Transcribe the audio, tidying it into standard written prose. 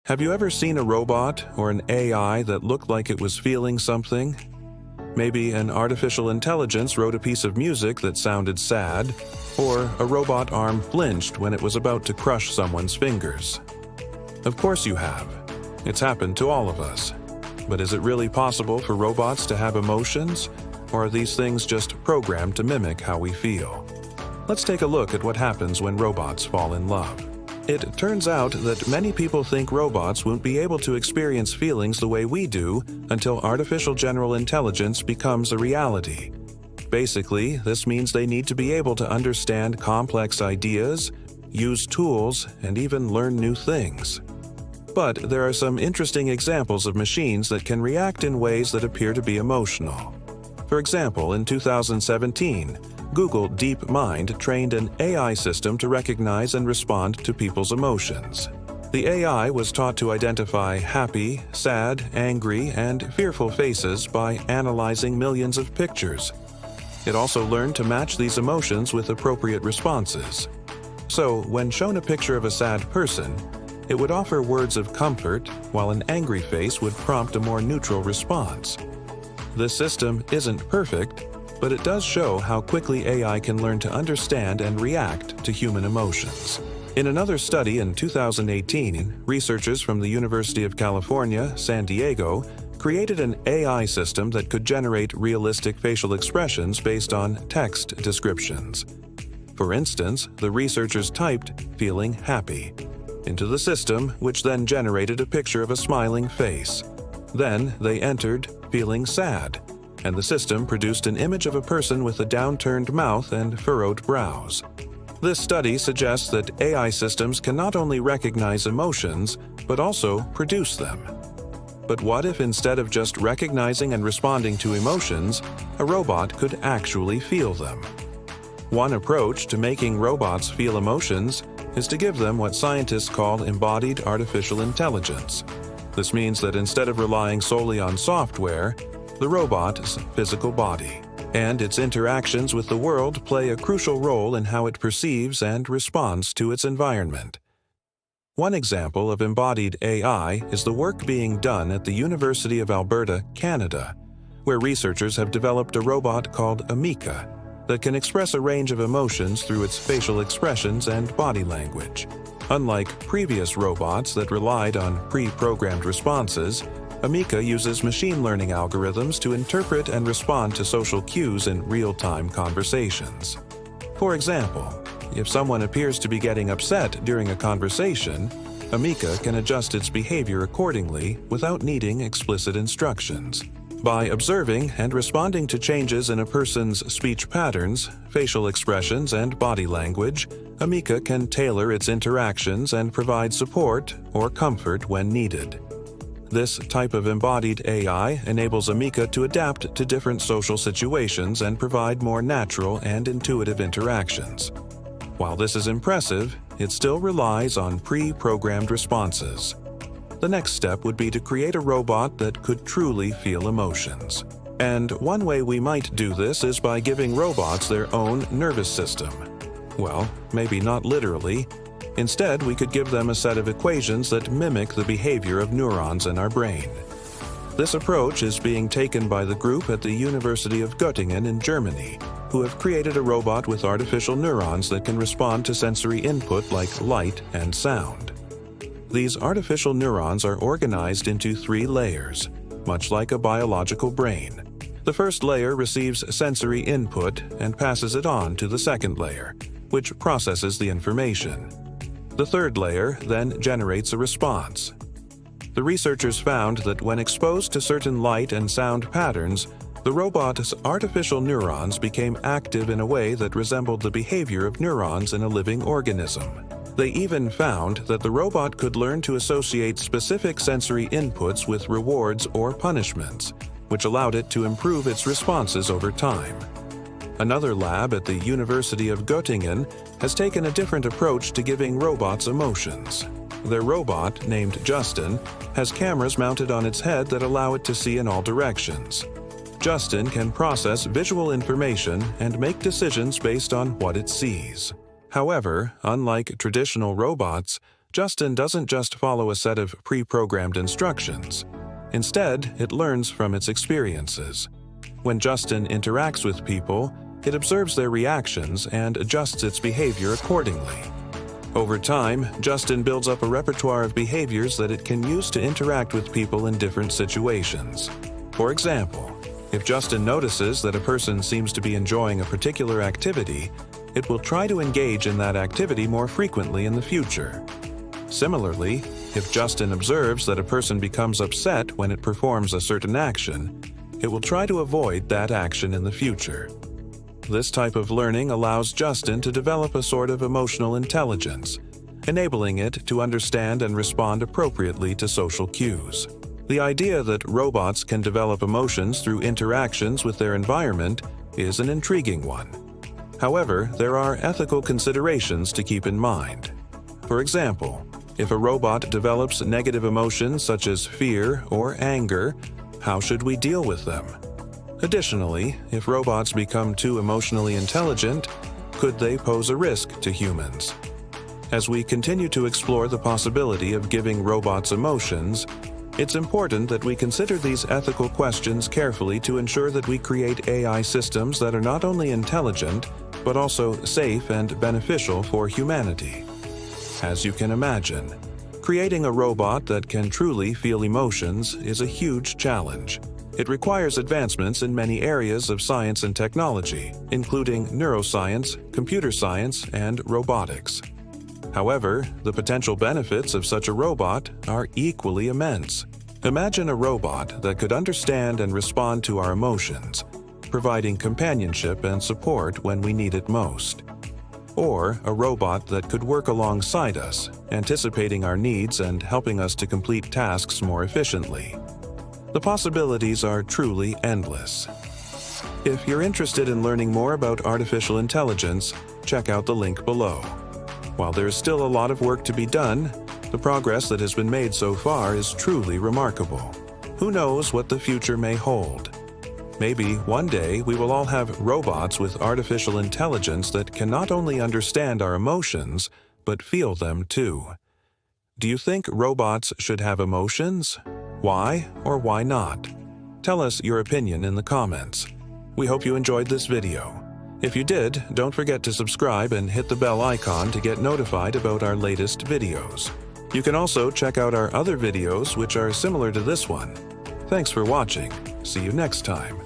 Have you ever seen a robot or an AI that looked like it was feeling something? Maybe an artificial intelligence wrote a piece of music that sounded sad, or a robot arm flinched when it was about to crush someone's fingers. Of course you have. It's happened to all of us. But is it really possible for robots to have emotions, or are these things just programmed to mimic how we feel? Let's take a look at what happens when robots fall in love. It turns out that many people think robots won't be able to experience feelings the way we do until artificial general intelligence becomes a reality. Basically, this means they need to be able to understand complex ideas, use tools, and even learn new things. But there are some interesting examples of machines that can react in ways that appear to be emotional. For example, in 2017, Google DeepMind trained an AI system to recognize and respond to people's emotions. The AI was taught to identify happy, sad, angry, and fearful faces by analyzing millions of pictures. It also learned to match these emotions with appropriate responses. So, when shown a picture of a sad person, it would offer words of comfort, while an angry face would prompt a more neutral response. This system isn't perfect, but it does show how quickly AI can learn to understand and react to human emotions. In another study in 2018, researchers from the University of California, San Diego, created an AI system that could generate realistic facial expressions based on text descriptions. For instance, the researchers typed "feeling happy" into the system, which then generated a picture of a smiling face. Then they entered "feeling sad," and the system produced an image of a person with a downturned mouth and furrowed brows. This study suggests that AI systems can not only recognize emotions, but also produce them. But what if instead of just recognizing and responding to emotions, a robot could actually feel them? One approach to making robots feel emotions is to give them what scientists call embodied artificial intelligence. This means that instead of relying solely on software, the robot's physical body and its interactions with the world play a crucial role in how it perceives and responds to its environment. One example of embodied AI is the work being done at the University of Alberta, Canada, where researchers have developed a robot called Ameeka that can express a range of emotions through its facial expressions and body language. Unlike previous robots that relied on pre-programmed responses, Ameeka uses machine learning algorithms to interpret and respond to social cues in real-time conversations. For example, if someone appears to be getting upset during a conversation, Ameeka can adjust its behavior accordingly without needing explicit instructions. By observing and responding to changes in a person's speech patterns, facial expressions, and body language, Ameeka can tailor its interactions and provide support or comfort when needed. This type of embodied AI enables Ameeka to adapt to different social situations and provide more natural and intuitive interactions. While this is impressive, it still relies on pre-programmed responses. The next step would be to create a robot that could truly feel emotions. And one way we might do this is by giving robots their own nervous system. Well, maybe not literally. Instead, we could give them a set of equations that mimic the behavior of neurons in our brain. This approach is being taken by the group at the University of Göttingen in Germany, who have created a robot with artificial neurons that can respond to sensory input like light and sound. These artificial neurons are organized into 3 layers, much like a biological brain. The first layer receives sensory input and passes it on to the second layer, which processes the information. The third layer then generates a response. The researchers found that when exposed to certain light and sound patterns, the robot's artificial neurons became active in a way that resembled the behavior of neurons in a living organism. They even found that the robot could learn to associate specific sensory inputs with rewards or punishments, which allowed it to improve its responses over time. Another lab at the University of Göttingen has taken a different approach to giving robots emotions. Their robot, named Justin, has cameras mounted on its head that allow it to see in all directions. Justin can process visual information and make decisions based on what it sees. However, unlike traditional robots, Justin doesn't just follow a set of pre-programmed instructions. Instead, it learns from its experiences. When Justin interacts with people, it observes their reactions and adjusts its behavior accordingly. Over time, Justin builds up a repertoire of behaviors that it can use to interact with people in different situations. For example, if Justin notices that a person seems to be enjoying a particular activity, it will try to engage in that activity more frequently in the future. Similarly, if Justin observes that a person becomes upset when it performs a certain action, it will try to avoid that action in the future. This type of learning allows Justin to develop a sort of emotional intelligence, enabling it to understand and respond appropriately to social cues. The idea that robots can develop emotions through interactions with their environment is an intriguing one. However, there are ethical considerations to keep in mind. For example, if a robot develops negative emotions such as fear or anger, how should we deal with them? Additionally, if robots become too emotionally intelligent, could they pose a risk to humans? As we continue to explore the possibility of giving robots emotions, it's important that we consider these ethical questions carefully to ensure that we create AI systems that are not only intelligent, but also safe and beneficial for humanity. As you can imagine, creating a robot that can truly feel emotions is a huge challenge. It requires advancements in many areas of science and technology, including neuroscience, computer science, and robotics. However, the potential benefits of such a robot are equally immense. Imagine a robot that could understand and respond to our emotions, providing companionship and support when we need it most. Or a robot that could work alongside us, anticipating our needs and helping us to complete tasks more efficiently. The possibilities are truly endless. If you're interested in learning more about artificial intelligence, check out the link below. While there is still a lot of work to be done, the progress that has been made so far is truly remarkable. Who knows what the future may hold? Maybe one day we will all have robots with artificial intelligence that can not only understand our emotions, but feel them too. Do you think robots should have emotions? Why or why not? Tell us your opinion in the comments. We hope you enjoyed this video. If you did, don't forget to subscribe and hit the bell icon to get notified about our latest videos. You can also check out our other videos which are similar to this one. Thanks for watching. See you next time.